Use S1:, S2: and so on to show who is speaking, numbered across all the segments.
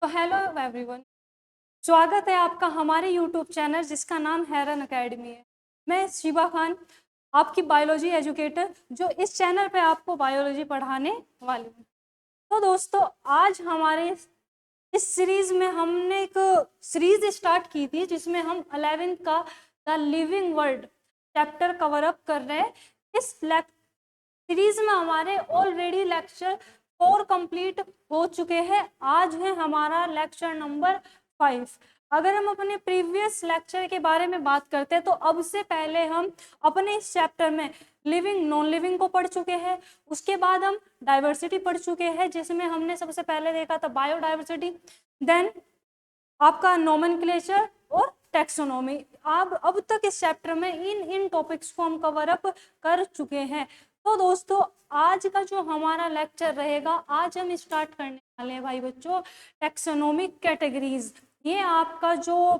S1: तो hello everyone, स्वागत है आपका हमारे यूट्यूब चैनल जिसका नाम हैरन अकेडमी है। मैं शिबा खान, आपकी बायोलॉजी एजुकेटर, जो इस चैनल पे आपको बायोलॉजी पढ़ाने वाली हूँ। तो दोस्तों, आज हमारे इस सीरीज में हमने एक सीरीज स्टार्ट की थी जिसमें हम 11th का the living world chapter cover up कर रहे हैं। इस सीरीज में हमारे ऑलरेडी लेक्चर 4 कंप्लीट हो चुके हैं। आज है हमारा लेक्चर नंबर 5। अगर हम अपने प्रीवियस लेक्चर के बारे में बात करते हैं तो अब से पहले हम अपने इस चैप्टर में लिविंग नॉन लिविंग को पढ़ चुके हैं। उसके बाद हम डाइवर्सिटी पढ़ चुके हैं, जिसमें हमने सबसे पहले देखा था बायोडाइवर्सिटी, देन आपका नोमेनक्लेचर और टैक्सोनॉमी। अब तक इस चैप्टर में इन टॉपिक्स को हम कवर अप कर चुके हैं। तो दोस्तों, आज का जो हमारा लेक्चर रहेगा, आज हम स्टार्ट करने वाले हैं भाई बच्चों टैक्सोनॉमिक कैटेगरीज। ये आपका जो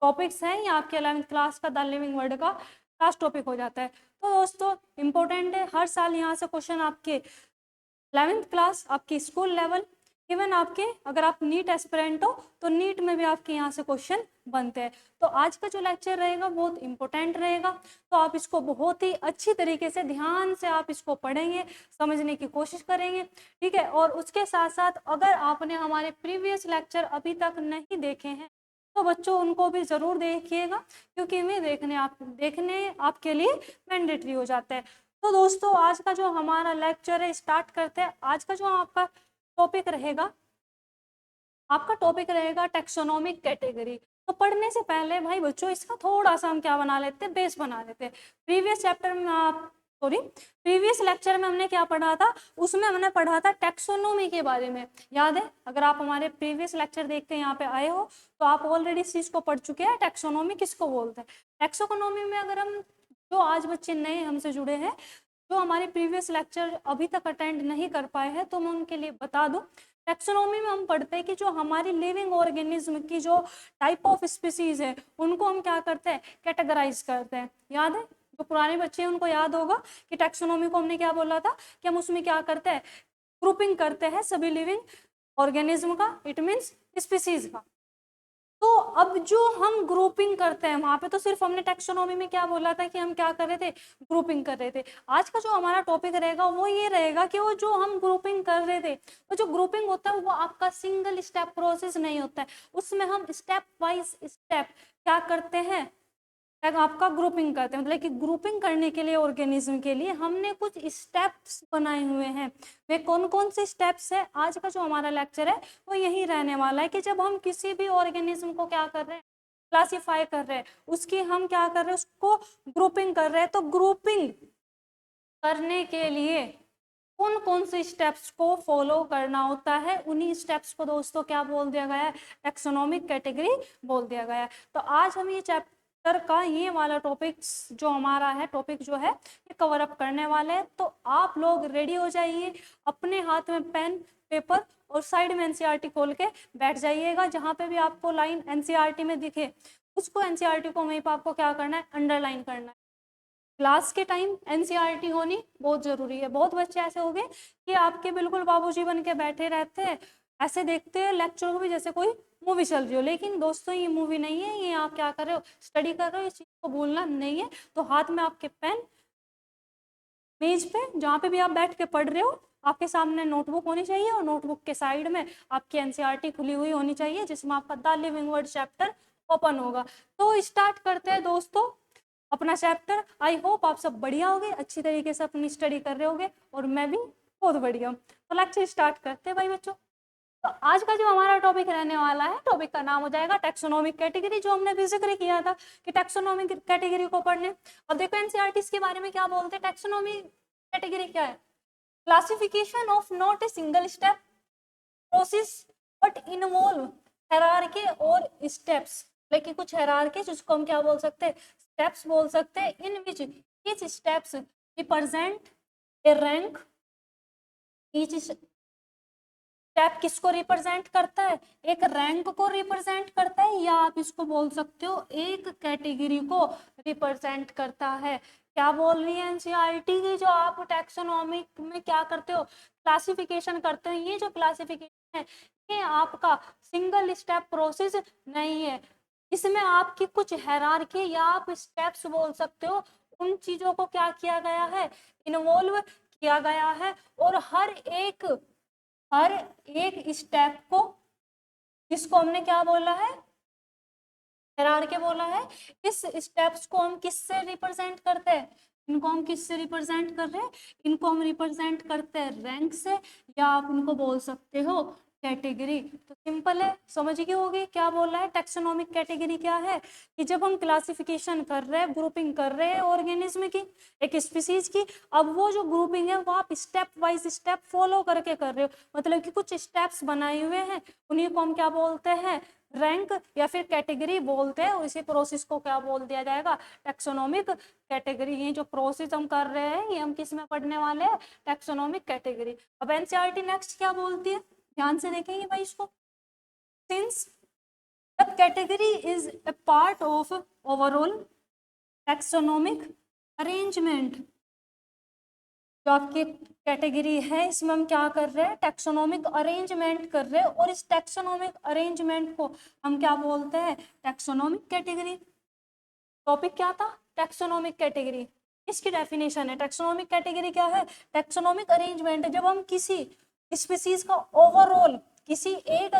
S1: टॉपिक्स हैं, ये आपके 11th क्लास का द लिविंग वर्ल्ड का लास्ट टॉपिक हो जाता है। तो दोस्तों, इंपॉर्टेंट है, हर साल यहाँ से क्वेश्चन आपके 11th क्लास, आपकी स्कूल लेवल, इवन आपके अगर आप नीट एस्पिरेंट हो तो नीट में भी आपके यहाँ से क्वेश्चन बनते हैं। तो आज का जो लेक्चर रहेगा बहुत इंपॉर्टेंट रहेगा, तो आप इसको बहुत ही अच्छी तरीके से ध्यान से आप इसको पढ़ेंगे, समझने की कोशिश करेंगे, ठीक है। और उसके साथ साथ अगर आपने हमारे प्रीवियस लेक्चर अभी तक नहीं देखे हैं तो बच्चों उनको भी ज़रूर देखिएगा, क्योंकि वे देखने आपके लिए मैंडेटरी हो जाता है। तो दोस्तों, आज का जो हमारा लेक्चर है स्टार्ट करते हैं। आज का जो आपका टॉपिक रहेगा, आपका टॉपिक रहेगा टैक्सोनॉमिक कैटेगरी। तो पढ़ने से पहले भाई बच्चों इसका थोड़ा सा हम क्या बना लेते हैं, बेस बना लेते हैं। प्रीवियस लेक्चर में हमने क्या पढ़ा था, उसमें हमने पढ़ा था टैक्सोनॉमी के बारे में, याद है? अगर आप हमारे प्रीवियस लेक्चर देख के यहाँ पे आए हो तो आप ऑलरेडी इस चीज़ को पढ़ चुके हैं, टैक्सोनॉमी किसको बोलते हैं। टैक्सोनॉमी में अगर हम, जो आज बच्चे नए हमसे जुड़े हैं, जो हमारे प्रीवियस लेक्चर अभी तक अटेंड नहीं कर पाए हैं, तो मैं उनके लिए बता दूं, टैक्सोनॉमी में हम पढ़ते हैं कि जो हमारी लिविंग ऑर्गेनिज्म की जो टाइप ऑफ स्पीसीज है उनको हम क्या करते हैं, कैटेगराइज करते हैं। याद है? जो पुराने बच्चे हैं उनको याद होगा कि टैक्सोनॉमी को हमने क्या बोला था, कि हम उसमें क्या करते हैं, ग्रुपिंग करते हैं सभी लिविंग ऑर्गेनिज्म का, इट मीन्स स्पीसीज का। तो अब जो हम ग्रुपिंग करते हैं, वहां पे तो सिर्फ हमने टैक्सोनॉमी में क्या बोला था कि हम क्या कर रहे थे, ग्रुपिंग कर रहे थे। आज का जो हमारा टॉपिक रहेगा वो ये रहेगा कि वो जो हम ग्रुपिंग कर रहे थे, तो जो ग्रुपिंग होता है वो आपका सिंगल स्टेप प्रोसेस नहीं होता है, उसमें हम स्टेप वाइज स्टेप क्या करते हैं, आपका ग्रुपिंग करते हैं। मतलब कि ग्रुपिंग करने के लिए ऑर्गेनिज्म के लिए हमने कुछ स्टेप्स बनाए हुए हैं। वे कौन कौन से स्टेप्स है, आज का जो हमारा लेक्चर है वो यही रहने वाला है कि जब हम किसी भी ऑर्गेनिज्म को क्या कर रहे हैं, क्लासीफाई कर रहे हैं, उसकी हम क्या कर रहे हैं, उसको ग्रुपिंग कर रहे हैं। तो ग्रुपिंग करने के लिए कौन कौन से स्टेप्स को फॉलो करना होता है, उन्हीं स्टेप्स को दोस्तों क्या बोल दिया गया है, टैक्सोनॉमिक कैटेगरी बोल दिया गया है। तो आज हम ये चैप्टर का ये वाला टॉपिक्स जो हमारा है, टॉपिक जो है ये कवर अप करने वाले हैं। तो आप लोग रेडी हो जाइए, अपने हाथ में पेन पेपर और साइड में एनसीईआरटी खोल के बैठ जाइएगा। जहाँ पे भी आपको लाइन एनसीईआरटी में दिखे उसको, एनसीईआरटी को वहीं पर आपको क्या करना है, अंडरलाइन करना है। क्लास के टाइम एनसीईआरटी होनी बहुत जरूरी है। बहुत बच्चे ऐसे हो गए कि आपके बिल्कुल बाबूजी बन के बैठे रहते हैं, ऐसे देखते हैं लेक्चर को भी जैसे कोई मूवी चल रही हो। लेकिन दोस्तों ये मूवी नहीं है, ये आप क्या कर रहे हो, स्टडी कर रहे हो, इस चीज को भूलना नहीं है। तो हाथ में आपके पेन, मेज पे जहाँ पे भी आप बैठ के पढ़ रहे हो, आपके सामने नोटबुक होनी चाहिए और नोटबुक के साइड में आपकी एनसीईआरटी खुली हुई होनी चाहिए, जिसमें आपका the living world chapter open होगा। तो स्टार्ट करते हैं दोस्तों अपना चैप्टर। आई होप आप सब बढ़िया होगे, अच्छी तरीके से अपनी स्टडी कर रहे होगे, और मैं भी बहुत बढ़िया हूँ। तो लेक्चर स्टार्ट करते हैं भाई बच्चों। तो आज का जो हमारा टॉपिक रहने वाला है, टॉपिक का नाम हो जाएगा टैक्सोनॉमिक कैटेगरी, जो हमने भी जिक्र किया था कि टैक्सोनॉमिक कैटेगरी को पढ़ने। अब देखो एनसीईआरटी के बारे में क्या बोलते हैं, टैक्सोनॉमी कैटेगरी क्या है, classification of not a single step process but involve hierarchy और स्टेप्स। लेकिन कुछ हायरार्की जिसको हम क्या बोल सकते हैं, स्टेप्स बोल सकते हैं, in which each steps represent a rank. Each step किसको रिप्रेजेंट करता है, एक रैंक को रिप्रेजेंट करता है, या आप इसको बोल सकते हो एक कैटेगरी को रिप्रेजेंट करता है। क्या बोल रही है एनसीईआरटी की, जो आप टैक्सोनॉमिक में क्या करते हो, क्लासिफिकेशन करते हो, ये जो क्लासिफिकेशन है, ये आपका सिंगल स्टेप प्रोसेस नहीं है, इसमें आपकी कुछ हायरार्की या आप स्टेप्स बोल सकते हो, उन चीजों को क्या किया गया है, इन्वॉल्व किया गया है। और हर एक स्टेप को, जिसको हमने क्या बोला है, हायरार्की बोला है, इस स्टेप्स को हम किससे रिप्रेजेंट करते हैं, इनको हम किससे रिप्रेजेंट कर रहे हैं, इनको हम रिप्रेजेंट करते हैं रैंक से, या आप इनको बोल सकते हो कैटेगरी। तो सिंपल है, समझ गए होगी क्या बोल रहा है। टैक्सोनॉमिक कैटेगरी क्या है, कि जब हम क्लासिफिकेशन कर रहे हैं, ग्रुपिंग कर रहे हैं ऑर्गेनिज्म की, एक स्पीसीज की, अब वो जो ग्रुपिंग है वो आप स्टेप वाइज स्टेप फॉलो करके कर रहे हो, मतलब कि कुछ स्टेप्स बनाए हुए हैं, उन्हीं को हम क्या बोलते हैं, रैंक या फिर कैटेगरी बोलते हैं। और इसी प्रोसेस को क्या बोल दिया जाएगा, टैक्सोनॉमिक कैटेगरी। ये जो प्रोसेस हम कर रहे हैं, ये हम किस में पढ़ने वाले हैं, टैक्सोनॉमिक कैटेगरी। अब एनसीईआरटी नेक्स्ट क्या बोलती है, ध्यान से देखेंगे भाई इसको। Since the category is a part of overall taxonomic arrangement, जो आपकी कैटेगरी है इसमें हम क्या कर रहे हैं, टैक्सोनॉमिक अरेंजमेंट कर रहे हैं, और इस टैक्सोनॉमिक अरेंजमेंट को हम क्या बोलते हैं, टैक्सोनॉमिक कैटेगरी। टॉपिक क्या था, टैक्सोनॉमिक कैटेगरी, इसकी डेफिनेशन है। टैक्सोनॉमिक कैटेगरी क्या है, टैक्सोनॉमिक अरेंजमेंट है जब हम किसी स्पीसीज का ओवरऑल, किसी एक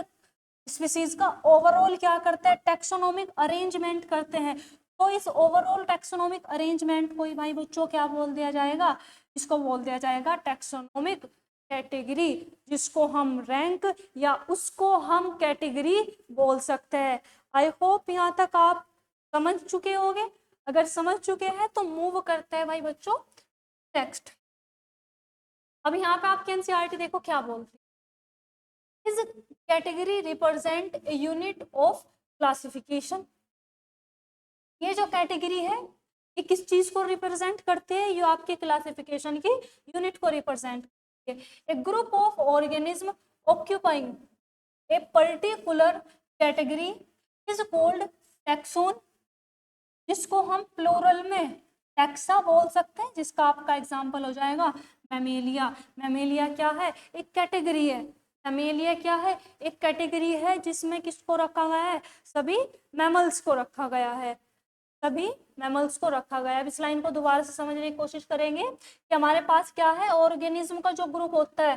S1: स्पीसीज का ओवरऑल क्या करते हैं, टैक्सोनॉमिक अरेंजमेंट करते हैं। तो इस ओवरऑल टैक्सोनॉमिक अरेंजमेंट को भाई बच्चों क्या बोल दिया जाएगा, इसको बोल दिया जाएगा टैक्सोनॉमिक कैटेगरी, जिसको हम रैंक या उसको हम कैटेगरी बोल सकते हैं। आई होप यहाँ तक आप समझ चुके होंगे। अगर समझ चुके हैं तो मूव करते हैं भाई बच्चों नेक्स्ट। अब यहाँ पे आपके एनसीईआरटी देखो क्या बोलती है, is category represent a unit of classification. ये जो कैटेगरी है ये किस चीज को रिप्रेजेंट करते हैं, ये आपके क्लासिफिकेशन की यूनिट को रिप्रेजेंट करते हैं। A group of organism occupying a particular category is called taxon, जिसको हम प्लूरल में टैक्सा बोल सकते हैं, जिसका आपका एग्जाम्पल हो जाएगा मैमेलिया। मैमेलिया क्या है, एक कैटेगरी है। मैमेलिया क्या है, एक कैटेगरी है जिसमें किसको रखा गया है, सभी मैमल्स को रखा गया है, सभी मैमल्स को रखा गया है। इस लाइन को दोबारा से समझने की कोशिश करेंगे कि हमारे पास क्या है, ऑर्गेनिज्म का जो ग्रुप होता है,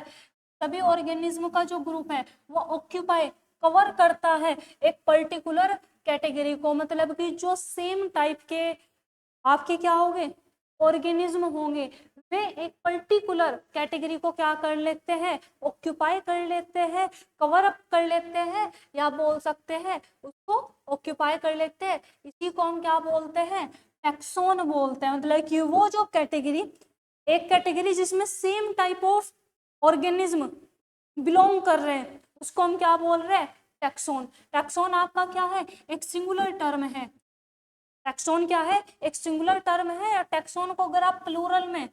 S1: सभी ऑर्गेनिज्म का जो ग्रुप है वो ऑक्यूपाई कवर करता है एक पर्टिकुलर कैटेगरी को, मतलब कि जो सेम टाइप के आपके क्या होंगे, ऑर्गेनिज्म होंगे, वे एक पर्टिकुलर कैटेगरी को क्या कर लेते हैं, ऑक्यूपाई कर लेते हैं, कवर अप कर लेते हैं, या बोल सकते हैं उसको ऑक्यूपाई कर लेते हैं। इसी को हम क्या बोलते हैं, टैक्सोन बोलते हैं। मतलब कि वो जो कैटेगरी, एक कैटेगरी जिसमें same type of organism belong कर रहे हैं, उसको हम क्या बोल रहे हैं, टैक्सोन। टैक्सोन आपका क्या है, एक सिंगुलर टर्म है। टैक्सोन क्या है, एक सिंगुलर टर्म है। या टैक्सोन को अगर आप प्लूरल में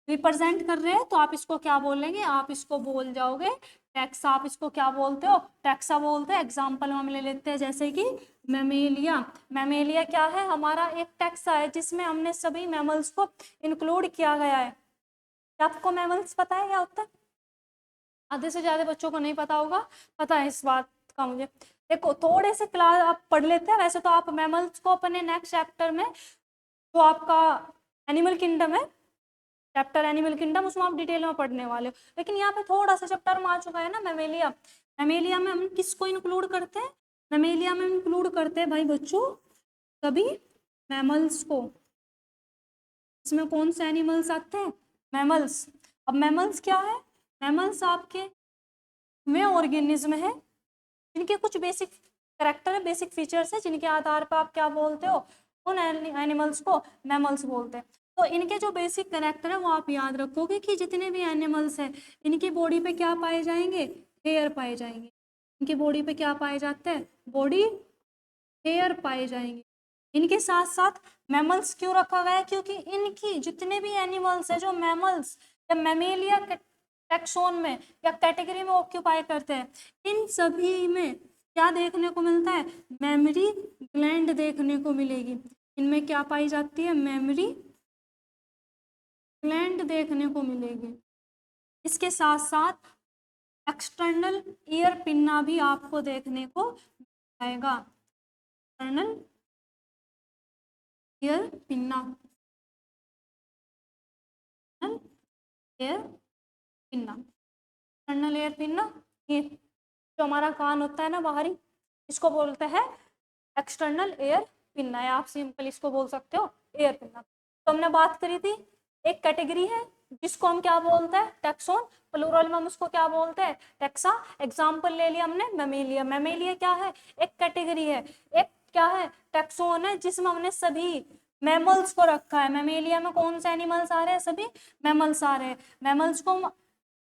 S1: रिप्रेजेंट कर रहे हैं तो आप इसको क्या बोलेंगे, आप इसको बोल जाओगे टैक्सा। आप इसको क्या बोलते हो, टैक्सा बोलते हैं। एग्जाम्पल हम ले लेते हैं जैसे कि मैमेलिया। मैमेलिया क्या है, हमारा एक टैक्सा है जिसमें हमने सभी मैमल्स को इंक्लूड किया गया है। क्या आपको मैमल्स पता है क्या होता है, आधे से ज्यादा बच्चों को नहीं पता होगा, पता है इस बात का मुझे। देखो थोड़े से क्लास आप पढ़ लेते हैं, वैसे तो आप मैमल्स को अपने नेक्स्ट चैप्टर में, जो आपका एनिमल किंगडम है, चैप्टर एनिमल किंगडम, उसमें आप डिटेल में पढ़ने वाले हो। लेकिन यहाँ पे थोड़ा सा जब टर्म आ चुका है ना मैमेलिया, मैमेलिया में हम किसको इंक्लूड करते हैं, मैमेलिया में इंक्लूड करते हैं भाई बच्चों सभी मैमल्स को। इसमें कौन से एनिमल्स आते हैं, मैमल्स। अब मैमल्स क्या है, मैमल्स आपके वे ऑर्गेनिज्म है जिनके कुछ बेसिक करेक्टर है, बेसिक फीचर्स है, जिनके आधार पर आप क्या बोलते हो, उन एनिमल्स को मैमल्स बोलते हैं। तो इनके जो बेसिक करेक्टर है वो आप याद रखोगे कि जितने भी एनिमल्स हैं इनकी बॉडी पे क्या पाए जाएंगे, हेयर पाए जाएंगे। इनकी बॉडी पे क्या पाए जाते हैं, बॉडी हेयर पाए जाएंगे। इनके साथ साथ मैमल्स क्यों रखा गया है, क्योंकि इनकी जितने भी एनिमल्स है जो मैमल्स या मैमेलिया टैक्सोन में या कैटेगरी में ऑक्यूपाई करते हैं, इन सभी में क्या देखने को मिलता है, मेमोरी ग्लैंड देखने को मिलेगी। इनमें क्या पाई जाती है, मेमोरी ग्लैंड देखने को मिलेगी। इसके साथ साथ एक्सटर्नल ईयर पिन्ना भी आपको देखने को आएगा, external ear pinna, air pinna, external air pinna, ये जो हमारा कान होता है ना बाहरी, इसको बोलते हैं एक्सटर्नल एयर पिन्ना, या आप सिंपल इसको बोल सकते हो एयर पिन्ना। तो हमने बात करी थी एक कैटेगरी है जिसको हम क्या बोलते हैं टैक्सोन, प्लूरल में हम उसको क्या बोलते हैं टैक्सा। एग्जाम्पल ले लिया हमने मेमेलिया, मेमेलिया क्या है एक कैटेगरी है, एक क्या है टैक्सोन है जिसमें हमने सभी मैमल्स को रखा है। मेमेलिया में कौन से एनिमल्स आ रहे हैं, सभी मैमल्स आ रहे हैं। मैमल्स को हम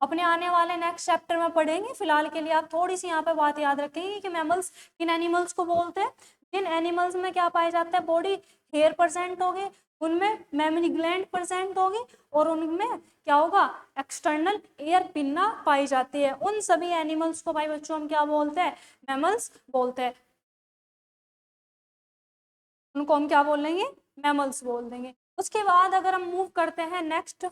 S1: अपने आने वाले नेक्स्ट चैप्टर में पढ़ेंगे, फिलहाल के लिए आप थोड़ी सी यहाँ पे बात याद रखेंगे कि मैमल्स किन एनिमल्स को बोलते हैं। जिन एनिमल्स में क्या पाया जाता है बॉडी हेयर परसेंट होगी, उनमें मेमरी ग्लैंड परसेंट होगी, और उनमें क्या होगा एक्सटर्नल एयर पिन्ना पाई जाती है। उन सभी एनिमल्स को भाई बच्चों हम क्या बोलते हैं मैमल्स बोलते हैं, उनको हम क्या बोल देंगे मैमल्स बोल देंगे। उसके बाद अगर हम मूव करते हैं नेक्स्ट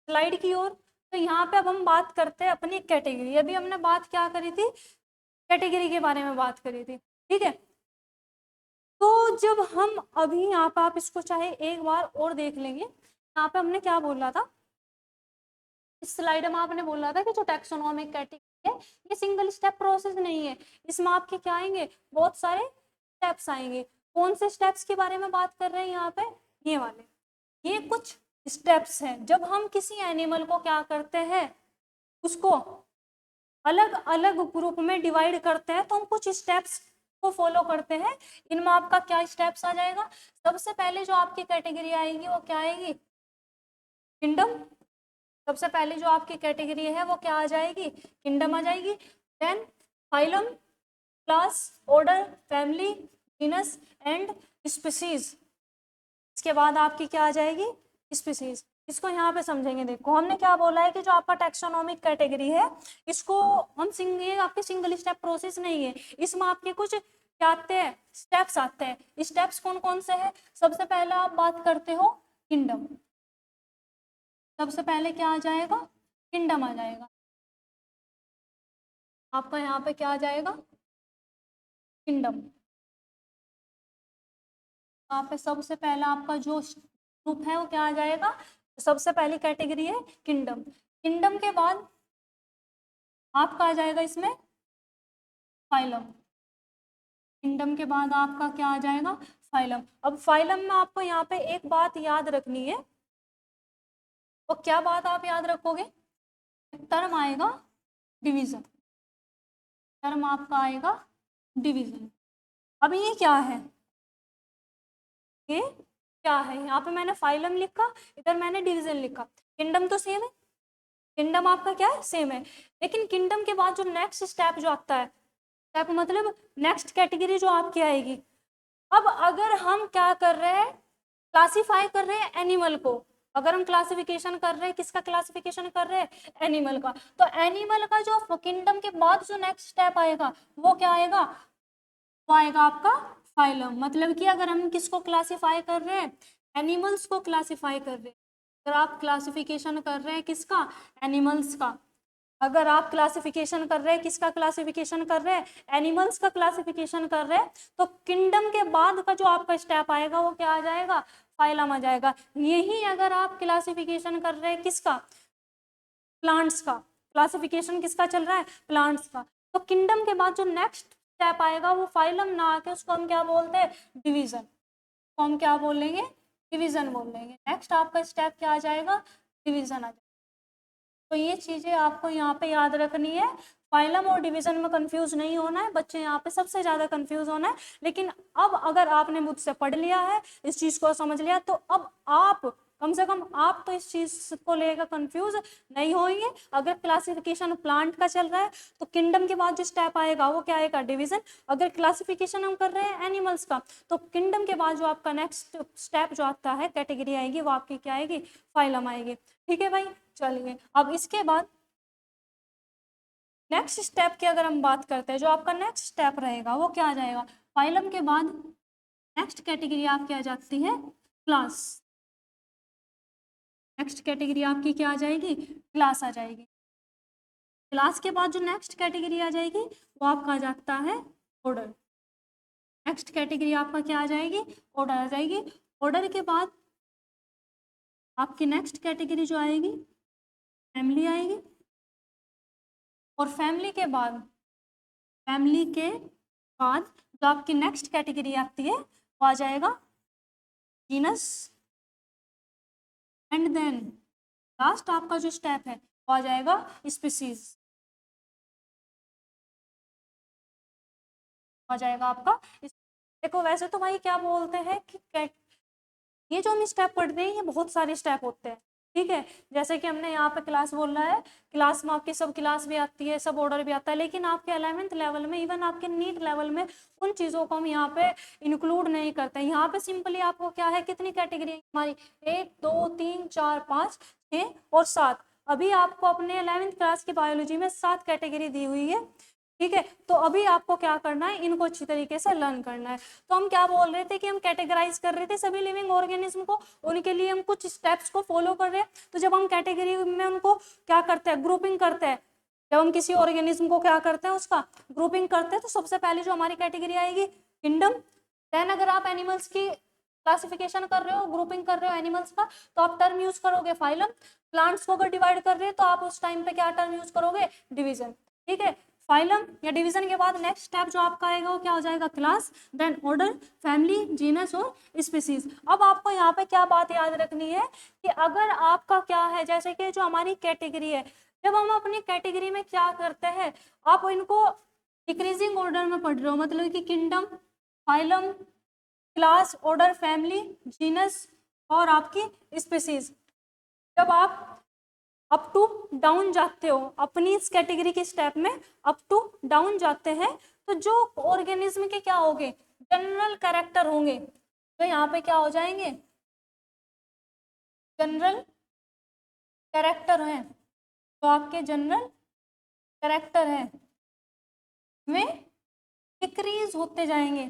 S1: स्लाइड की ओर, तो यहाँ पे अब हम बात करते हैं अपनी कैटेगरी। अभी हमने बात क्या करी थी कैटेगरी के बारे में बात करी थी, ठीक है। तो जब हम अभी यहाँ पे आप इसको चाहे एक बार और देख लेंगे, यहाँ पे हमने क्या बोला था इस स्लाइड में, आपने बोला था कि जो टैक्सोनॉमिक कैटेगरी है ये सिंगल स्टेप प्रोसेस नहीं है, इसमें आपके क्या आएंगे बहुत सारे स्टेप्स आएंगे। कौन से स्टेप्स के बारे में बात कर रहे हैं यहाँ पे, ये वाले, ये कुछ स्टेप्स हैं। जब हम किसी एनिमल को क्या करते हैं उसको अलग अलग ग्रुप में डिवाइड करते हैं तो हम कुछ स्टेप्स को फॉलो करते हैं। इनमें आपका क्या स्टेप्स आ जाएगा, सबसे पहले जो आपकी कैटेगरी आएगी वो क्या आएगी किंगडम। सबसे पहले जो आपकी कैटेगरी है वो क्या आ जाएगी किंगडम आ जाएगी। Then phylum, class, order, family, genus and species. इसके बाद आपकी क्या आ जाएगी स्पीसीज। इसको यहाँ पे समझेंगे, देखो हमने क्या बोला है कि जो आपका टैक्सोनॉमिक कैटेगरी है इसको हम ये आपके सिंगल स्टेप प्रोसेस नहीं है, इसमें आपके कुछ क्या आते हैं स्टेप्स आते हैं। स्टेप्स कौन कौन से हैं, सबसे पहले आप बात करते हो किंगडम, सबसे पहले क्या आ जाएगा किंगडम आ जाएगा आपका, यहाँ पे क्या आ जाएगा किंगडम। यहाँ पे सबसे पहला आपका जो ग्रुप है वो क्या आ जाएगा, सबसे पहली कैटेगरी है किंगडम। किंगडम के बाद आपका आ जाएगा इसमें फाइलम, किंगडम के बाद आपका क्या आ जाएगा फाइलम। अब फाइलम में आपको यहाँ पे एक बात याद रखनी है, और क्या बात आप याद रखोगे, टर्म आएगा डिवीजन, टर्म आपका आएगा डिवीजन। अब ये क्या है, ये क्या है, यहाँ पे मैंने फाइलम लिखा, इधर मैंने डिवीजन लिखा। किंगडम तो सेम है, किंगडम आपका क्या है सेम है, लेकिन किंगडम के बाद जो नेक्स्ट स्टेप जो आता है, स्टेप मतलब नेक्स्ट कैटेगरी जो आपकी आएगी। अब अगर हम क्या कर रहे हैं क्लासीफाई कर रहे हैं एनिमल को, अगर हम क्लासिफिकेशन कर रहे हैं किसका क्लासिफिकेशन कर रहे हैं एनिमल का, तो एनिमल का जो किंगडम के बाद जो नेक्स्ट स्टेप आएगा वो क्या आएगा, वो आएगा आपका फाइलम। मतलब कि अगर हम किसको क्लासीफाई कर रहे हैं एनिमल्स को क्लासीफाई कर रहे हैं, अगर आप क्लासिफिकेशन कर रहे हैं किसका एनिमल्स का, अगर आप क्लासिफिकेशन कर रहे हैं किसका क्लासिफिकेशन कर रहे हैं एनिमल्स का क्लासिफिकेशन कर रहे हैं, तो किंगडम के बाद का जो आपका स्टेप आएगा वो क्या आ जाएगा फाइलम आ जाएगा। यही अगर आप क्लासिफिकेशन कर रहे हैं किसका प्लांट्स का, क्लासिफिकेशन किसका चल रहा है प्लांट्स का, तो किंगडम के बाद जो नेक्स्ट स्टेप आएगा वो फाइलम ना आके उसको हम क्या बोलते हैं डिवीजन, तो हम क्या बोलेंगे डिवीजन बोल लेंगे। नेक्स्ट आपका स्टेप क्या आ जाएगा डिवीजन आ जाएगा। तो ये चीजें आपको यहाँ पे याद रखनी है, फाइलम और डिवीजन में कंफ्यूज नहीं होना है बच्चे, यहाँ पे सबसे ज्यादा कंफ्यूज होना है। लेकिन अब अगर आपने मुझसे पढ़ लिया है इस चीज को समझ लिया, तो अब आप कम से कम आप तो इस चीज को लेकर कंफ्यूज नहीं होंगे। अगर क्लासिफिकेशन प्लांट का चल रहा है तो किंगडम के बाद जो स्टेप आएगा वो क्या आएगा डिवीजन, अगर क्लासिफिकेशन हम कर रहे हैं एनिमल्स का तो किंगडम के बाद जो आपका नेक्स्ट स्टेप जो आता है कैटेगरी आएगी वो आपकी क्या आएगी फाइलम आएगी। ठीक है भाई, चलिए अब इसके बाद नेक्स्ट स्टेप की अगर हम बात करते हैं, जो आपका नेक्स्ट स्टेप रहेगा वो क्या आ जाएगा फाइलम के बाद नेक्स्ट कैटेगरी आपकी आ जाती है क्लास, नेक्स्ट कैटेगरी आपकी क्या आ जाएगी क्लास आ जाएगी। क्लास के बाद जो नेक्स्ट कैटेगरी आ जाएगी वो आपका आ जाता है ऑर्डर। नेक्स्ट कैटेगरी आपका क्या आ जाएगी? ऑर्डर आ जाएगी। ऑर्डर के बाद आपकी नेक्स्ट कैटेगरी जो आएगी फैमिली आएगी, और फैमिली के बाद जो आपकी नेक्स्ट कैटेगरी आती है वो आ जाएगा जीनस, एंड देन लास्ट आपका जो स्टेप है वो आ जाएगा स्पीसीज, आ जाएगा आपका। देखो वैसे तो भाई क्या बोलते हैं कि ये जो हम स्टेप पढ़ रहे हैं ये बहुत सारे स्टेप होते हैं, ठीक है। जैसे कि हमने यहाँ पे क्लास बोल रहा है, क्लास में आपकी सब क्लास भी आती है, सब ऑर्डर भी आता है, लेकिन आपके 11th लेवल में, इवन आपके नीट लेवल में उन चीज़ों को हम यहाँ पे इंक्लूड नहीं करते हैं। यहाँ पे सिंपली आपको क्या है, कितनी कैटेगरी हमारी 1 2 3 4 5 6 और 7। अभी आपको अपने 11th क्लास की बायोलॉजी में 7 कैटेगरी दी हुई है, ठीक है। तो अभी आपको क्या करना है, इनको अच्छी तरीके से लर्न करना है। तो हम क्या बोल रहे थे कि हम कैटेगराइज कर रहे थे सभी लिविंग ऑर्गेनिज्म को, उनके लिए हम कुछ स्टेप्स को फॉलो कर रहे हैं। तो जब हम कैटेगरी में उनको क्या करते हैं, ग्रुपिंग करते हैं, जब हम किसी ऑर्गेनिज्म को क्या करते हैं, उसका ग्रुपिंग करते हैं, तो सबसे पहले जो हमारी कैटेगरी आएगी किंगडम। देन अगर आप एनिमल्स की क्लासिफिकेशन कर रहे हो, ग्रुपिंग कर रहे हो एनिमल्स का, तो आप टर्म यूज करोगे फाइलम। प्लांट्स को अगर डिवाइड कर रहे हो तो आप उस टाइम पे क्या टर्म यूज करोगे, डिवीजन, ठीक है। फाइलम या डिवीजन के बाद नेक्स्ट स्टेप जो आपका आएगा वो क्या हो जाएगा, class, then order, family, genus और स्पीसीज। अब आपको यहाँ पे क्या बात याद रखनी है कि अगर आपका क्या है, जैसे कि जो हमारी कैटेगरी है, जब हम अपनी कैटेगरी में क्या करते हैं, आप इनको डिक्रीजिंग ऑर्डर में पढ़ रहे हो, मतलब कि kingdom, phylum, class, order, family, genus और आपकी स्पीसीज। जब आप अप टू डाउन जाते हो अपनी इस कैटेगरी के स्टेप में, अप टू डाउन जाते हैं, तो जो ऑर्गेनिज्म के क्या होंगे, जनरल कैरेक्टर होंगे, तो यहाँ पे क्या हो जाएंगे, जनरल कैरेक्टर हैं, तो आपके जनरल कैरेक्टर हैं में डिक्रीज होते जाएंगे।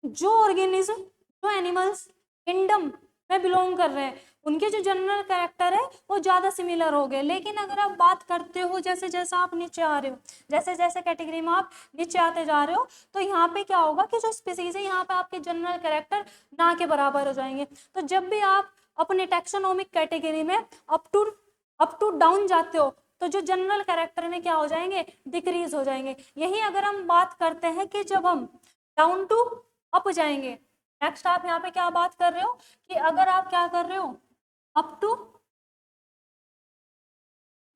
S1: जो ऑर्गेनिज्म, जो एनिमल्स किंगडम में बिलोंग कर रहे हैं, उनके जो जनरल कैरेक्टर है वो ज़्यादा सिमिलर हो गए। लेकिन अगर आप बात करते हो जैसे जैसे आप नीचे आ रहे हो, जैसे जैसे कैटेगरी में आप नीचे आते जा रहे हो, तो यहाँ पे क्या होगा कि जो स्पीसीज है यहाँ पे आपके जनरल कैरेक्टर ना के बराबर हो जाएंगे। तो जब भी आप अपने टैक्सोनॉमिक कैटेगरी में अप टू डाउन जाते हो, तो जो जनरल कैरेक्टर में क्या हो जाएंगे, डिक्रीज हो जाएंगे। यही अगर हम बात करते हैं कि जब हम डाउन टू अप जाएंगे, नेक्स्ट आप यहाँ पे क्या बात कर रहे हो कि अगर आप क्या कर रहे हो, up to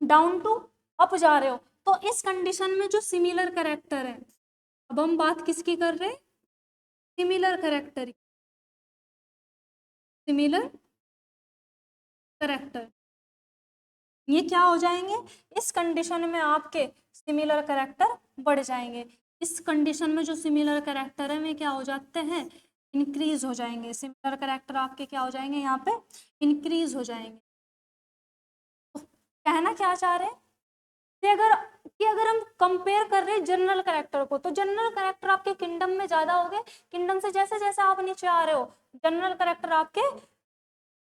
S1: down to up जा रहे हो, तो इस कंडीशन में जो सिमिलर कैरेक्टर है, अब हम बात किसकी कर रहे हैं, सिमिलर कैरेक्टर, सिमिलर कैरेक्टर, ये क्या हो जाएंगे, इस कंडीशन में आपके सिमिलर कैरेक्टर बढ़ जाएंगे। इस कंडीशन में जो सिमिलर कैरेक्टर है में क्या हो जाते हैं, इंक्रीज हो जाएंगे। सिमिलर कैरेक्टर आपके क्या हो जाएंगे, यहाँ पे इंक्रीज हो जाएंगे। तो कहना क्या चाह रहे हैं कि अगर हम कंपेयर कर रहे हैं जनरल कैरेक्टर को, तो जनरल कैरेक्टर आपके किंगडम में ज्यादा हो गए। किंगडम से जैसे जैसे आप नीचे आ रहे हो, जनरल कैरेक्टर आपके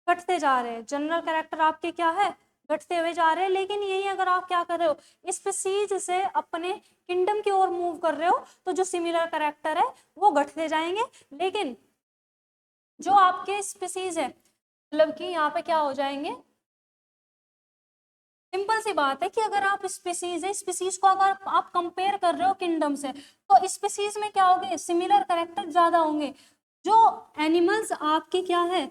S1: घटते जा रहे हैं, जनरल कैरेक्टर आपके क्या है, घटते हुए जा रहे हैं। लेकिन यही अगर आप क्या कर रहे हो, स्पीसीज से अपने किंगडम की ओर मूव कर रहे हो, तो जो सिमिलर कैरेक्टर है वो घटते जाएंगे। लेकिन जो आपके स्पीसीज है, मतलब कि यहाँ पे क्या हो जाएंगे, सिंपल सी बात है कि अगर आप स्पीसीज है, स्पीसीज को अगर आप कंपेयर कर रहे हो किंगडम से, तो स्पीसीज में क्या होंगे, सिमिलर कैरेक्टर ज्यादा होंगे। जो एनिमल्स आपके क्या है,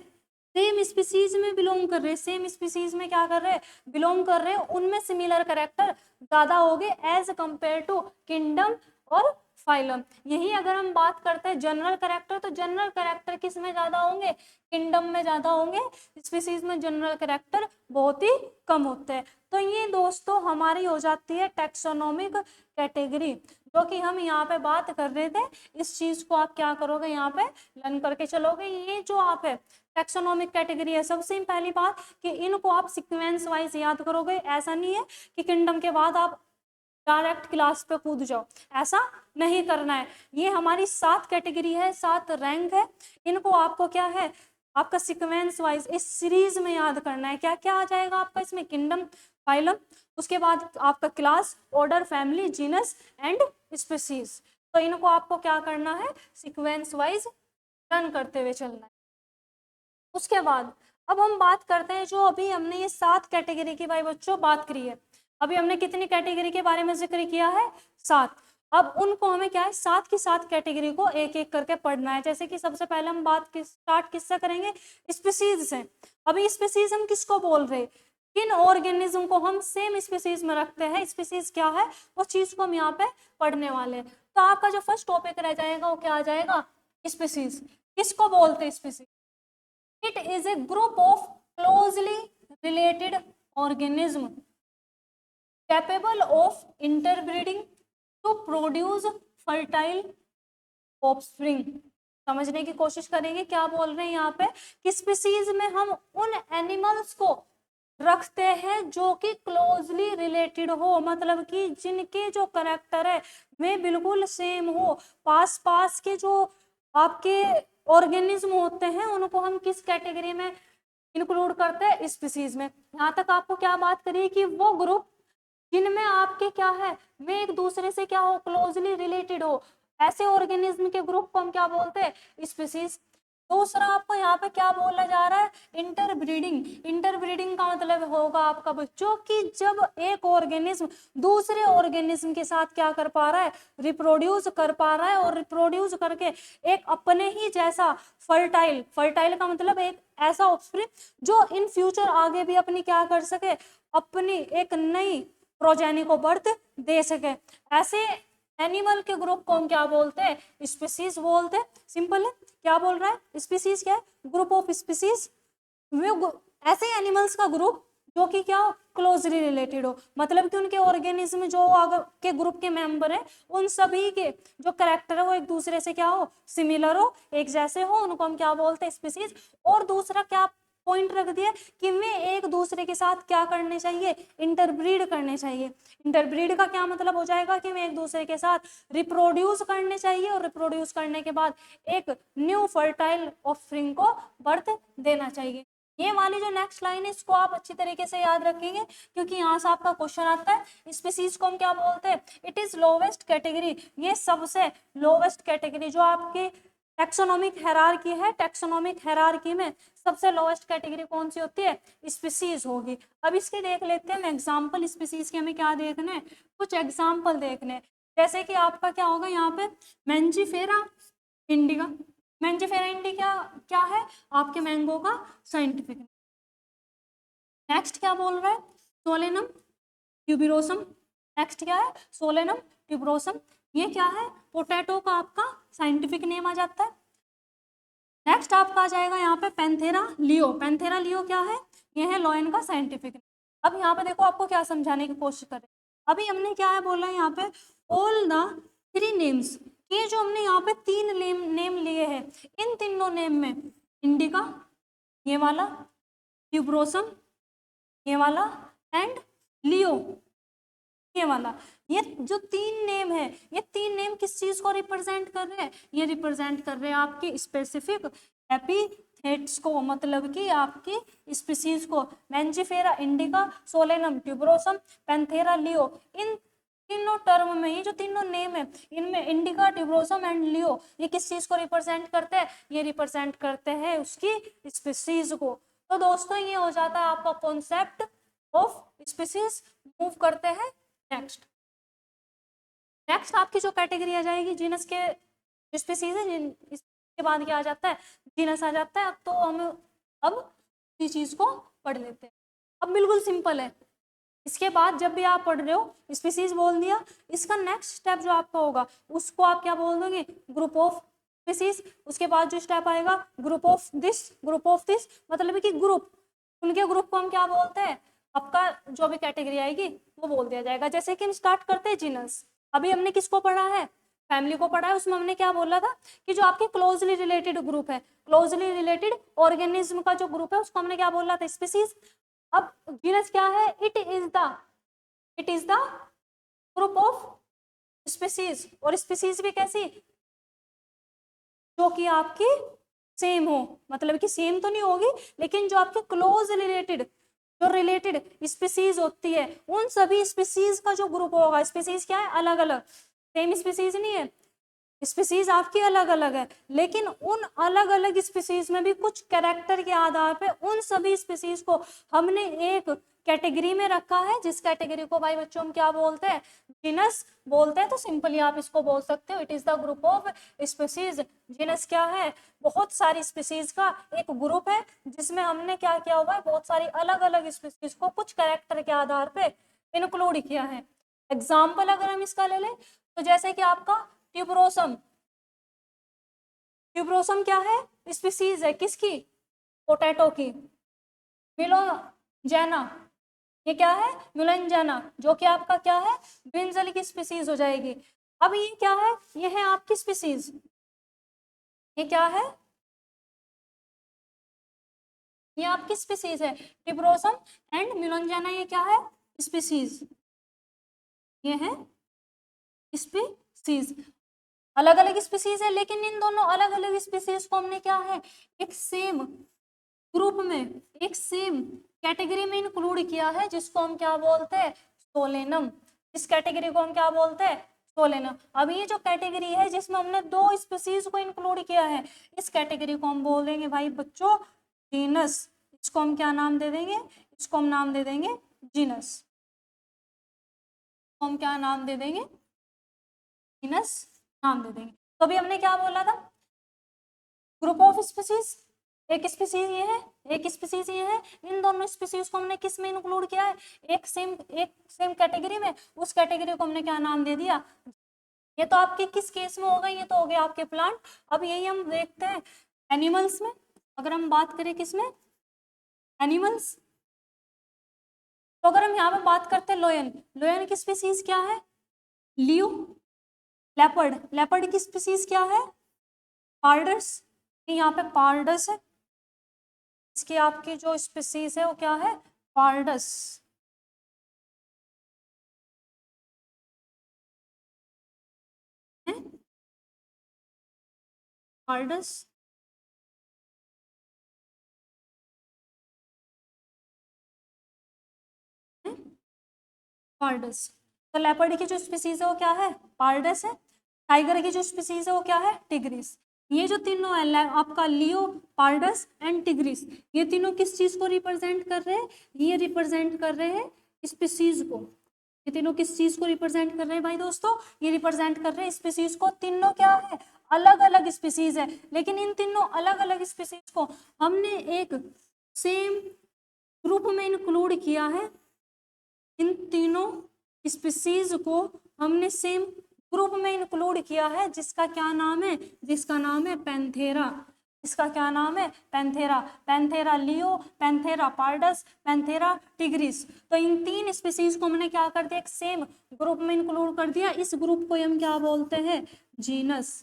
S1: सेम स्पीसीज में बिलोंग कर रहे हैं, सेम स्पीसीज में क्या कर रहे हैं, बिलोंग कर रहे हैं, उनमें सिमिलर कैरेक्टर ज्यादा होंगे एज कंपेयर टू किंगडम और फाइलम। यही अगर हम बात करते हैं जनरल कैरेक्टर, तो जनरल कैरेक्टर किस में ज्यादा होंगे, किंगडम में ज्यादा होंगे, स्पीसीज में जनरल कैरेक्टर बहुत ही कम होते हैं। तो ये दोस्तों हमारी हो जाती है टैक्सोनॉमिक कैटेगरी, जो कि हम यहाँ पे बात कर रहे थे। इस चीज को आप क्या करोगे, यहाँ पे लर्न करके चलोगे। ये जो आप है टैक्सोनॉमिक कैटेगरी है, सबसे पहली बात कि इनको आप सीक्वेंस वाइज याद करोगे। ऐसा नहीं है कि किंगडम के बाद आप डायरेक्ट क्लास पे कूद जाओ, ऐसा नहीं करना है। ये हमारी 7 कैटेगरी है, 7 रैंक है, इनको आपको क्या है, आपका सीक्वेंस वाइज इस सीरीज में याद करना है। क्या क्या आ जाएगा आपका इसमें, किंगडम, फाइलम, उसके बाद आपका class, order, family, genus and species. तो इनको आपको क्या करना है, सीक्वेंस वाइज रन करते हुए चलना है। उसके बाद अब हम बात करते हैं, जो अभी हमने ये 7 कैटेगरी की भाई बच्चों बात करी है, अभी हमने कितनी कैटेगरी के बारे में जिक्र किया है, 7। अब उनको हमें क्या है, 7 की 7 कैटेगरी को एक एक करके पढ़ना है। जैसे कि सबसे पहले हम बात स्टार्ट किससे करेंगे, स्पीसीज से। अभी स्पीसीज हम किसको बोल रहे हैं, किन ऑर्गेनिज्म को हम सेम स्पीसीज में रखते हैं, स्पीसीज क्या है उस चीज को हम यहाँ पे पढ़ने वाले हैं। तो आपका जो फर्स्ट टॉपिक रह जाएगा वो क्या आ जाएगा, स्पीसीज। किसको बोलते हैं species, it is a group of closely related organism capable of interbreeding to produce fertile offspring। समझने की कोशिश करेंगे क्या बोल रहे हैं यहाँ पे, कि स्पीसीज में हम उन एनिमल्स को रखते हैं जो कि क्लोजली रिलेटेड हो, मतलब कि जिनके जो करेक्टर है वे बिल्कुल सेम हो। पास पास के जो आपके ऑर्गेनिज्म होते हैं उनको हम किस कैटेगरी में इंक्लूड करते हैं, स्पीसीज में। यहाँ तक आपको क्या बात करिए कि वो ग्रुप जिनमें आपके क्या है, वे एक दूसरे से क्या हो, क्लोजली रिलेटेड हो, ऐसे ऑर्गेनिज्म के ग्रुप को हम क्या बोलते हैं, स्पीसीज। दूसरा आपको यहाँ पे क्या बोला जा रहा है, इंटरब्रीडिंग। इंटरब्रीडिंग का मतलब होगा आपका बच्चों कि जब एक ऑर्गेनिज्म दूसरे ऑर्गेनिज्म के साथ क्या कर पा रहा है, रिप्रोड्यूस कर पा रहा है, और रिप्रोड्यूस करके एक अपने ही जैसा फर्टाइल, फर्टाइल का मतलब एक ऐसा ऑफस्प्रिंग जो इन फ्यूचर आगे भी अपनी क्या कर सके, अपनी एक नई प्रोजेनी को बर्थ दे सके, ऐसे एनिमल के ग्रुप को हम क्या बोलते हैं, स्पीसीज बोलते हैं। सिंपल है, क्या बोल रहा है, स्पीसीज क्या है, ग्रुप ऑफ स्पीसीज, ऐसे एनिमल्स का ग्रुप जो कि क्या हो, क्लोजली रिलेटेड हो, मतलब कि उनके ऑर्गेनिज्म जो आगे के ग्रुप के मेंबर है उन सभी के जो करेक्टर है वो एक दूसरे से क्या हो, सिमिलर हो, एक जैसे हो, उनको हम क्या बोलते हैं, स्पीसीज। और दूसरा क्या पॉइंट रख दिया कि वे एक दूसरे के साथ क्या करने चाहिए, इंटरब्रीड करने चाहिए। इंटरब्रीड का क्या मतलब हो जाएगा कि वे एक दूसरे के साथ रिप्रोड्यूस करने चाहिए, और रिप्रोड्यूस करने के बाद एक न्यू फर्टाइल ऑफस्प्रिंग को बर्थ देना चाहिए। ये वाली जो नेक्स्ट लाइन है इसको आप अच्छी तरीके से याद रखेंगे, क्योंकि यहाँ से आपका क्वेश्चन आता है। स्पीसीज को हम क्या बोलते हैं, इट इज लोवेस्ट कैटेगरी, ये सबसे लोवेस्ट कैटेगरी जो आपकी टैक्सोनॉमिक हायरार्की है, टैक्सोनॉमिक हायरार्की में सबसे लोएस्ट कैटेगरी कौन सी होती है, स्पीसीज होगी। अब इसके देख लेते हैं एग्जांपल, स्पीसीज के हमें क्या देखना है, कुछ एग्जांपल देखने हैं। जैसे कि आपका क्या होगा यहाँ पे, मैंजीफेरा इंडिका। मैंजीफेरा इंडिका क्या है, आपके मैंगो का साइंटिफिक। नेक्स्ट क्या बोल रहा है, सोलेनम ट्यूबिरोसम। नेक्स्ट क्या है, सोलेनम ट्यूबिरोसम, ये क्या है, पोटैटो का आपका साइंटिफिक नेम आ जाता है। नेक्स्ट आपका आ जाएगा यहाँ पे पैंथेरा लियो। पैंथेरा लियो क्या है, ये है लॉयन का साइंटिफिक नेम। अब यहाँ पे देखो आपको क्या समझाने की कोशिश करें, अभी हमने क्या है बोला है यहाँ पे, ऑल द 3 नेम्स, ये जो हमने यहाँ पे 3 नेम लिए हैं, इन तीनों नेम में इंडिका ये वाला, ट्यूबरोसम ये वाला, एंड लियो ये वाला, ये जो 3 नेम है, ये 3 नेम किस चीज को रिप्रेजेंट कर रहे हैं, ये रिप्रेजेंट कर रहे हैं आपके स्पेसिफिक एपिथेट्स को, मतलब कि आपकी स्पीसीज को। Mangifera indica, Solanum tuberosum, Panthera leo, इन तीनों टर्म में ये जो तीनों नेम है इनमें इंडिका, ट्यूबरोसम एंड लियो ये किस चीज को रिप्रेजेंट करते हैं, ये रिप्रेजेंट करते हैं उसकी स्पीसीज को। तो दोस्तों ये हो जाता है आपका कॉन्सेप्ट ऑफ स्पीसीज। मूव करते हैं नेक्स्ट। नेक्स्ट आपकी जो कैटेगरी आ जाएगी जीनस के स्पीसीज है, इसके बाद क्या आ जाता है, जीनस आ जाता है। तो हम अब इस चीज को पढ़ लेते हैं। अब बिल्कुल सिंपल है, इसके बाद जब भी आप पढ़ रहे हो स्पीसीज बोल दिया, इसका नेक्स्ट स्टेप जो आपका होगा उसको आप क्या बोल दोगे, ग्रुप ऑफ स्पीसीज। उसके बाद जो स्टेप आएगा group of this, group of this, मतलब कि ग्रुप, उनके ग्रुप को हम क्या बोलते हैं, आपका जो भी कैटेगरी आएगी वो बोल दिया जाएगा। जैसे कि हम स्टार्ट करते हैं जीनस, अभी हमने किसको पढ़ा है, फैमिली को पढ़ा है, उसमें हमने क्या बोला था कि जो आपके क्लोजली रिलेटेड ग्रुप है, क्लोजली रिलेटेड ऑर्गेनिज्म का जो ग्रुप है उसको हमने क्या बोला था, स्पीसीज। अब जीनस क्या है, it is the group of species, और स्पीसीज भी कैसी, जो कि आपकी सेम हो, मतलब कि सेम तो नहीं होगी लेकिन जो आपके क्लोज रिलेटेड जो रिलेटेड स्पीसीज होती है उन सभी स्पीसीज का जो ग्रुप होगा, स्पीसीज क्या है, अलग अलग, सेम स्पीसीज नहीं है, स्पीसीज आपकी अलग अलग है, लेकिन उन अलग अलग स्पीसीज में भी कुछ कैरेक्टर के आधार पे उन सभी स्पीसीज को हमने एक कैटेगरी में रखा है, जिस कैटेगरी को भाई बच्चों हम क्या बोलते हैं, जीनस बोलते हैं। तो सिंपली आप इसको बोल सकते हो, it is the group of species. Genus क्या है, बहुत सारी स्पीसीज का एक ग्रुप है, जिसमें हमने क्या किया हुआ है, बहुत सारी अलग अलग स्पीसीज को कुछ कैरेक्टर के आधार पे इंक्लूड किया है। एग्जाम्पल अगर हम इसका ले लें तो जैसे कि आपका ट्यूबरोसम, ट्यूबरोसम क्या है, स्पीसीज है किसकी, पोटैटो की। मिलोजेना, ये क्या है, मिलोजेना, जो कि आपका क्या है, ब्रिंजल की स्पीसीज हो जाएगी। अब ये क्या है, ये है आपकी स्पीसीज, ये क्या है, ये आपकी स्पीसीज है, ट्यूबरोसम एंड मिलोजेना, ये क्या है, स्पीसीज, ये है स्पीसीज, अलग अलग स्पीसीज है, लेकिन इन दोनों अलग अलग स्पीसीज को हमने क्या है, एक सेम ग्रुप में, एक सेम कैटेगरी में इंक्लूड किया है, जिसको हम क्या बोलते हैं, सोलेनम। इस कैटेगरी को हम क्या बोलते हैं, सोलेनम। अब ये जो कैटेगरी है जिसमें हमने दो स्पीसीज को इंक्लूड किया है, इस कैटेगरी को हम बोल देंगे भाई बच्चों जीनस। इसको हम क्या नाम दे देंगे, इसको हम नाम दे देंगे जीनस, हम क्या नाम दे देंगे, जीनस नाम दे देंगे। तो अभी हमने क्या बोला था, ग्रुप ऑफ स्पीसीज, एक स्पीसीज ये है, एक स्पीसीज ये है, इन दोनों स्पीसीज को हमने किस में इंक्लूड किया है, एक सेम कैटेगरी में, उस कैटेगरी को हमने क्या नाम दे दिया। ये तो आपके किस केस में हो गए, ये तो हो गए आपके प्लांट। अब यही हम देखते हैं एनिमल्स में। अगर हम बात करें किसमें, एनिमल्स, तो अगर हम यहाँ पे बात करते हैं लोयन, लोयन की स्पीसीज क्या है, लियो। लेपर्ड, लेपर्ड की स्पीसीज क्या है, पार्डस, यहाँ पे पार्डस है, इसकी आपकी जो स्पीसीज है वो क्या है, पार्डस। Pardus, pardus. तो लेपर्ड की जो स्पीसीज है वो क्या है, पार्डस है। टाइगर की जो स्पीसीज है वो क्या है, टिग्रिस। ये जो तीनों है आपका लियो, पार्डस एंड टिग्रिस, ये तीनों किस चीज को रिप्रेजेंट कर रहे हैं, ये रिप्रेजेंट कर रहे हैं स्पीसीज को। ये तीनों किस चीज को रिप्रेजेंट कर रहे हैं भाई दोस्तों, ये रिप्रेजेंट कर रहे हैं स्पीसीज को। तीनों क्या है, अलग अलग स्पीसीज है, लेकिन इन तीनों अलग अलग स्पीसीज को हमने एक सेम ग्रुप में इंक्लूड किया है। इन तीनों स्पीसीज को हमने सेम ग्रुप में इंक्लूड किया है, जिसका क्या नाम है, जिसका नाम है पैंथेरा। इसका क्या नाम है, Panthera. Panthera leo, Panthera pardus, Panthera tigris. तो इन तीन स्पीसीज को हमने क्या कर दिया, एक सेम ग्रुप में इंक्लूड कर दिया। इस ग्रुप को हम क्या बोलते हैं, जीनस।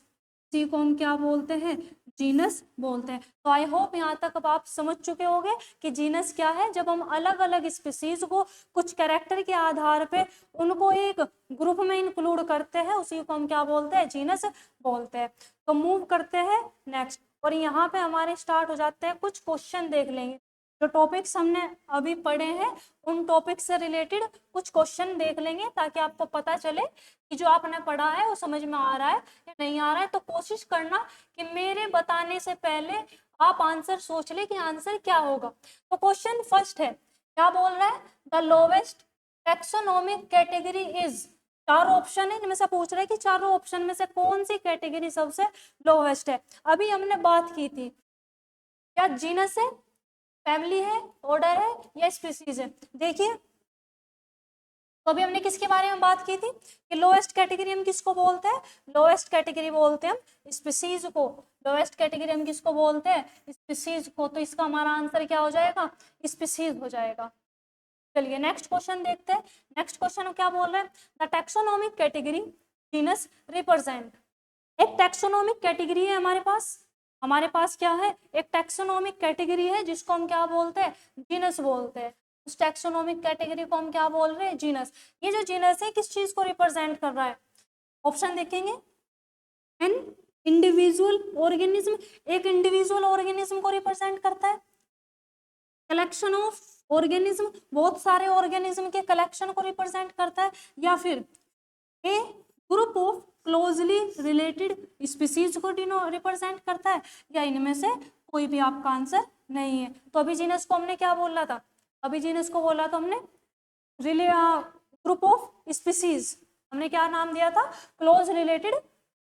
S1: इसी को हम क्या बोलते हैं, जीनस बोलते हैं। तो आई होप यहाँ तक अब आप समझ चुके होंगे कि जीनस क्या है। जब हम अलग अलग स्पीसीज को कुछ कैरेक्टर के आधार पे उनको एक ग्रुप में इंक्लूड करते हैं, उसी को हम क्या बोलते हैं, जीनस बोलते हैं। तो मूव करते हैं नेक्स्ट, और यहाँ पे हमारे स्टार्ट हो जाते हैं कुछ क्वेश्चन। देख लेंगे जो टॉपिक्स हमने अभी पढ़े हैं, उन टॉपिक से रिलेटेड कुछ क्वेश्चन देख लेंगे, ताकि आपको पता चले कि जो आपने पढ़ा है वो समझ में आ रहा है या नहीं आ रहा है। तो कोशिश करना कि मेरे बताने से पहले आप आंसर सोच ले कि आंसर क्या होगा। तो क्वेश्चन फर्स्ट है, क्या बोल रहा है, the lowest taxonomic category is. चार ऑप्शन है, इनमें से पूछ रहे हैं कि चारों ऑप्शन में से कौन सी कैटेगरी सबसे लोवेस्ट है। अभी हमने बात की थी, क्या जीनस है, फैमिली है, ऑर्डर है या स्पीसीज है। देखिए, तो अभी हमने किसके बारे में बात की थी कि लोएस्ट कैटेगरी हम किसको बोलते हैं, लोएस्ट कैटेगरी बोलते हैं हम स्पीसीज को। लोएस्ट कैटेगरी हम किसको बोलते हैं, स्पीसीज को। तो इसका हमारा आंसर क्या हो जाएगा, स्पीसीज हो जाएगा। चलिए नेक्स्ट क्वेश्चन देखते हैं। नेक्स्ट क्वेश्चन क्या बोल रहे हैं, the taxonomic category genus represent. एक टैक्सोनॉमिक कैटेगरी है हमारे पास क्या है, एक टैक्सोनॉमिक कैटेगरी है, जिसको हम क्या बोलते हैं, जीनस बोलते हैं। उस टैक्सोनॉमिक कैटेगरी को हम क्या बोल रहे हैं, जीनस। ये जो जीनस है किस चीज को रिप्रेजेंट कर रहा है, ऑप्शन देखेंगे, एन इंडिविजुअल ऑर्गेनिज्म, एक इंडिविजुअल ऑर्गेनिज्म को रिप्रेजेंट करता है। कलेक्शन ऑफ ऑर्गेनिज्म बहुत सारे ऑर्गेनिज्म के कलेक्शन को रिप्रेजेंट करता है, या फिर a group of closely related species को रिप्रेजेंट करता है, या इनमें से कोई भी आपका आंसर नहीं है। तो अभी जीनस को हमने क्या बोला था, अभी जीनस को बोला था हमने ग्रुप ऑफ स्पीसीज, हमने क्या नाम दिया था, क्लोज रिलेटेड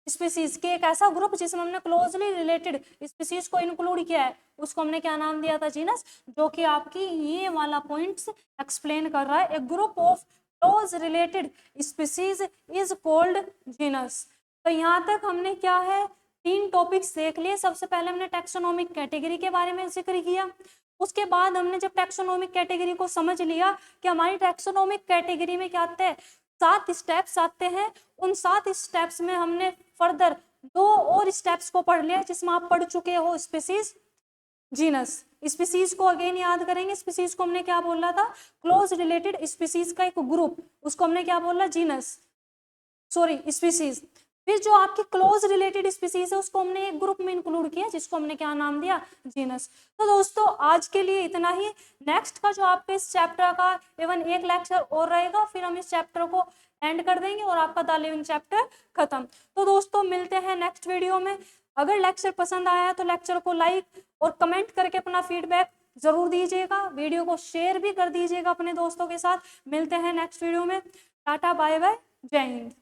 S1: स्पीसीज के एक ऐसा ग्रुप जिसमें हमने क्लोजली रिलेटेड स्पीसीज को इंक्लूड किया है, उसको हमने क्या नाम दिया था, जीनस, जो कि आपकी ये वाला पॉइंट्स एक्सप्लेन कर रहा है। A group of close related species is called genus. तो यहाँ तक हमने क्या है, 3 टॉपिक्स देख लिए। सबसे पहले हमने टैक्सोनॉमिक कैटेगरी के बारे में जिक्र किया, उसके बाद हमने जब टैक्सोनॉमिक कैटेगरी को समझ लिया कि हमारी टैक्सोनॉमिक कैटेगरी में क्या आते हैं, 7 स्टेप्स आते हैं, उन 7 स्टेप्स में हमने फर्दर 2 और स्टेप्स को पढ़ लिया जिसमें आप पढ़ चुके हो स्पीसीज, जीनस। स्पीसीज को अगेन याद करेंगे, स्पीसीज को हमने क्या बोला था, क्लोज रिलेटेड स्पीसीज का एक ग्रुप, उसको हमने क्या बोला, जीनस, सॉरी स्पीसीज। फिर जो आपकी क्लोज रिलेटेड स्पीसीज है उसको हमने एक ग्रुप में इंक्लूड किया जिसको हमने क्या नाम दिया, जीनस। तो दोस्तों आज के लिए इतना ही। नेक्स्ट का जो आपके इस चैप्टर का इवन एक लेक्चर और रहेगा, फिर हम इस चैप्टर को एंड कर देंगे और आपका द लिविंग चैप्टर खत्म। तो दोस्तों मिलते हैं नेक्स्ट वीडियो में। अगर लेक्चर पसंद आया तो लेक्चर को लाइक और कमेंट करके अपना फीडबैक जरूर दीजिएगा, वीडियो को शेयर भी कर दीजिएगा अपने दोस्तों के साथ। मिलते हैं नेक्स्ट वीडियो में, टाटा बाय बाय, जय हिंद।